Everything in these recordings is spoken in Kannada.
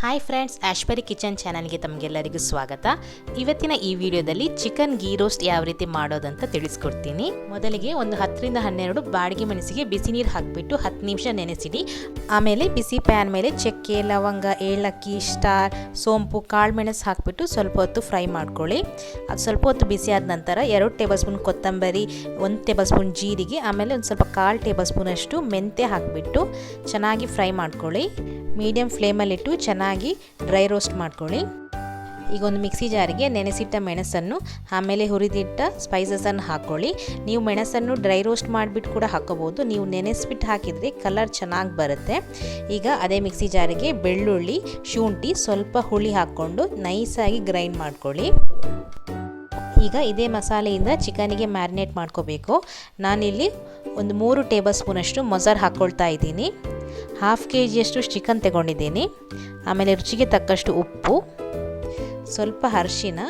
ಹಾಯ್ ಫ್ರೆಂಡ್ಸ್, ಆಶ್ಪರಿ ಕಿಚನ್ ಚಾನಲ್ಗೆ ತಮಗೆಲ್ಲರಿಗೂ ಸ್ವಾಗತ. ಇವತ್ತಿನ ಈ ವಿಡಿಯೋದಲ್ಲಿ ಚಿಕನ್ ಗೀ ರೋಸ್ಟ್ ಯಾವ ರೀತಿ ಮಾಡೋದಂತ ತಿಳಿಸ್ಕೊಡ್ತೀನಿ. ಮೊದಲಿಗೆ ಒಂದು 10-12 ಬಾಡಿಗೆ ಮೆಣಸಿಗೆ ಬಿಸಿ ನೀರು ಹಾಕಿಬಿಟ್ಟು 10 ನಿಮಿಷ ನೆನೆಸಿಡಿ. ಆಮೇಲೆ ಬಿಸಿ ಪ್ಯಾನ್ ಮೇಲೆ ಚಕ್ಕೆ, ಲವಂಗ, ಏಲಕ್ಕಿ, ಸ್ಟಾರ್, ಸೋಂಪು, ಕಾಳು ಮೆಣಸು ಹಾಕಿಬಿಟ್ಟು ಸ್ವಲ್ಪ ಹೊತ್ತು ಫ್ರೈ ಮಾಡ್ಕೊಳ್ಳಿ. ಅದು ಸ್ವಲ್ಪ ಹೊತ್ತು ಬಿಸಿ ಆದ ನಂತರ 2 ಟೇಬಲ್ ಸ್ಪೂನ್ ಕೊತ್ತಂಬರಿ, 1 ಟೇಬಲ್ ಸ್ಪೂನ್ ಜೀರಿಗೆ, ಆಮೇಲೆ ಒಂದು ಸ್ವಲ್ಪ 1/4 ಟೇಬಲ್ ಸ್ಪೂನಷ್ಟು ಮೆಂತ್ಯ ಹಾಕಿಬಿಟ್ಟು ಚೆನ್ನಾಗಿ ಫ್ರೈ ಮಾಡ್ಕೊಳ್ಳಿ. ಮೀಡಿಯಮ್ ಫ್ಲೇಮಲ್ಲಿಟ್ಟು ಚೆನ್ನಾಗಿ ಡ್ರೈ ರೋಸ್ಟ್ ಮಾಡ್ಕೊಳ್ಳಿ. ಈಗ ಒಂದು ಮಿಕ್ಸಿ ಜಾರಿಗೆ ನೆನೆಸಿಟ್ಟ ಮೆಣಸನ್ನು ಆಮೇಲೆ ಹುರಿದಿಟ್ಟ ಸ್ಪೈಸಸನ್ನು ಹಾಕ್ಕೊಳ್ಳಿ. ನೀವು ಮೆಣಸನ್ನು ಡ್ರೈ ರೋಸ್ಟ್ ಮಾಡಿಬಿಟ್ಟು ಕೂಡ ಹಾಕೋಬೋದು. ನೀವು ನೆನೆಸ್ಬಿಟ್ಟು ಹಾಕಿದರೆ ಕಲರ್ ಚೆನ್ನಾಗಿ ಬರುತ್ತೆ. ಈಗ ಅದೇ ಮಿಕ್ಸಿ ಜಾರಿಗೆ ಬೆಳ್ಳುಳ್ಳಿ, ಶುಂಠಿ, ಸ್ವಲ್ಪ ಹುಳಿ ಹಾಕ್ಕೊಂಡು ನೈಸಾಗಿ ಗ್ರೈಂಡ್ ಮಾಡ್ಕೊಳ್ಳಿ. ಈಗ ಇದೇ ಮಸಾಲೆಯಿಂದ ಚಿಕನಿಗೆ ಮ್ಯಾರಿನೇಟ್ ಮಾಡ್ಕೋಬೇಕು. ನಾನಿಲ್ಲಿ ಒಂದು 3 ಟೇಬಲ್ ಸ್ಪೂನಷ್ಟು ಮೊಸರು ಹಾಕ್ಕೊಳ್ತಾ ಇದ್ದೀನಿ. 1/2 kg ಚಿಕನ್ ತಗೊಂಡಿದ್ದೀನಿ. ಆಮೇಲೆ ರುಚಿಗೆ ತಕ್ಕಷ್ಟು ಉಪ್ಪು, ಸ್ವಲ್ಪ ಅರಿಶಿನ,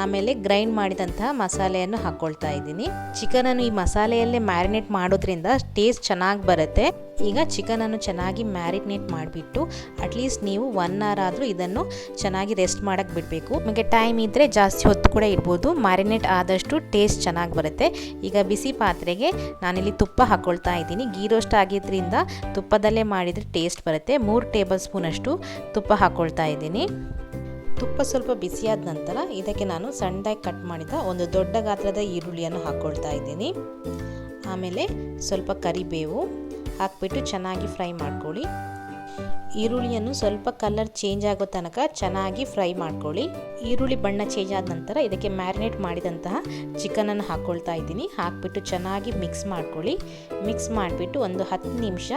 ಆಮೇಲೆ ಗ್ರೈಂಡ್ ಮಾಡಿದಂತಹ ಮಸಾಲೆಯನ್ನು ಹಾಕ್ಕೊಳ್ತಾ ಇದ್ದೀನಿ. ಚಿಕನನ್ನು ಈ ಮಸಾಲೆಯಲ್ಲೇ ಮ್ಯಾರಿನೇಟ್ ಮಾಡೋದ್ರಿಂದ ಟೇಸ್ಟ್ ಚೆನ್ನಾಗಿ ಬರುತ್ತೆ. ಈಗ ಚಿಕನನ್ನು ಚೆನ್ನಾಗಿ ಮ್ಯಾರಿನೇಟ್ ಮಾಡಿಬಿಟ್ಟು ಅಟ್ಲೀಸ್ಟ್ ನೀವು 1 hour ಆದರೂ ಇದನ್ನು ಚೆನ್ನಾಗಿ ರೆಸ್ಟ್ ಮಾಡೋಕ್ಕೆ ಬಿಡಬೇಕು. ನಿಮಗೆ ಟೈಮ್ ಇದ್ದರೆ ಜಾಸ್ತಿ ಹೊತ್ತು ಕೂಡ ಇಡ್ಬೋದು. ಮ್ಯಾರಿನೇಟ್ ಆದಷ್ಟು ಟೇಸ್ಟ್ ಚೆನ್ನಾಗಿ ಬರುತ್ತೆ. ಈಗ ಬಿಸಿ ಪಾತ್ರೆಗೆ ನಾನಿಲ್ಲಿ ತುಪ್ಪ ಹಾಕ್ಕೊಳ್ತಾ ಇದ್ದೀನಿ. ಗೀ ರೋಸ್ಟ್ ಆಗಿದ್ದರಿಂದ ತುಪ್ಪದಲ್ಲೇ ಮಾಡಿದರೆ ಟೇಸ್ಟ್ ಬರುತ್ತೆ. 3 ಟೇಬಲ್ ಸ್ಪೂನಷ್ಟು ತುಪ್ಪ ಹಾಕ್ಕೊಳ್ತಾ ಇದ್ದೀನಿ. ತುಪ್ಪ ಸ್ವಲ್ಪ ಬಿಸಿಯಾದ ನಂತರ ಇದಕ್ಕೆ ನಾನು ಸಣ್ಣದಾಗಿ ಕಟ್ ಮಾಡಿದ ಒಂದು ದೊಡ್ಡ ಗಾತ್ರದ ಈರುಳ್ಳಿಯನ್ನು ಹಾಕ್ಕೊಳ್ತಾ ಇದ್ದೀನಿ. ಆಮೇಲೆ ಸ್ವಲ್ಪ ಕರಿಬೇವು ಹಾಕ್ಬಿಟ್ಟು ಚೆನ್ನಾಗಿ ಫ್ರೈ ಮಾಡ್ಕೊಳ್ಳಿ. ಈರುಳ್ಳಿಯನ್ನು ಸ್ವಲ್ಪ ಕಲರ್ ಚೇಂಜ್ ಆಗೋ ತನಕ ಚೆನ್ನಾಗಿ ಫ್ರೈ ಮಾಡ್ಕೊಳ್ಳಿ. ಈರುಳ್ಳಿ ಬಣ್ಣ ಚೇಂಜ್ ಆದ ನಂತರ ಇದಕ್ಕೆ ಮ್ಯಾರಿನೇಟ್ ಮಾಡಿದಂತಹ ಚಿಕನನ್ನು ಹಾಕ್ಕೊಳ್ತಾ ಇದ್ದೀನಿ. ಹಾಕ್ಬಿಟ್ಟು ಚೆನ್ನಾಗಿ ಮಿಕ್ಸ್ ಮಾಡ್ಕೊಳ್ಳಿ. ಮಿಕ್ಸ್ ಮಾಡಿಬಿಟ್ಟು ಒಂದು 10 ನಿಮಿಷ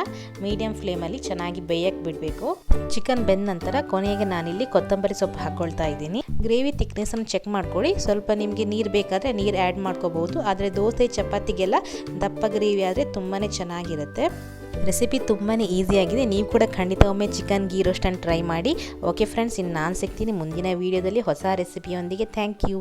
ಮೀಡಿಯಮ್ ಫ್ಲೇಮಲ್ಲಿ ಚೆನ್ನಾಗಿ ಬೇಯಕ್ಕೆ ಬಿಡಬೇಕು. ಚಿಕನ್ ಬೆಂದ ನಂತರ ಕೊನೆಗೆ ನಾನಿಲ್ಲಿ ಕೊತ್ತಂಬರಿ ಸೊಪ್ಪು ಹಾಕ್ಕೊಳ್ತಾ ಇದ್ದೀನಿ. ಗ್ರೇವಿ ಥಿಕ್ನೆಸ್ಸನ್ನು ಚೆಕ್ ಮಾಡ್ಕೊಳ್ಳಿ. ಸ್ವಲ್ಪ ನಿಮಗೆ ನೀರು ಬೇಕಾದರೆ ನೀರು ಆ್ಯಡ್ ಮಾಡ್ಕೋಬಹುದು. ಆದರೆ ದೋಸೆ, ಚಪಾತಿಗೆಲ್ಲ ದಪ್ಪ ಗ್ರೇವಿ ಆದರೆ ತುಂಬಾ ಚೆನ್ನಾಗಿರುತ್ತೆ. ರೆಸಿಪಿ ತುಂಬಾ ಈಸಿಯಾಗಿದೆ. ನೀವು ಕೂಡ ಖಂಡಿತ ಒಮ್ಮೆ ಚಿಕನ್ ಗೀ ರೋಸ್ಟನ್ನು ಟ್ರೈ ಮಾಡಿ. ಓಕೆ ಫ್ರೆಂಡ್ಸ್, ಇನ್ನು ನಾನು ಸಿಗ್ತೀನಿ ಮುಂದಿನ ವೀಡಿಯೋದಲ್ಲಿ ಹೊಸ ರೆಸಿಪಿಯೊಂದಿಗೆ. Thank you.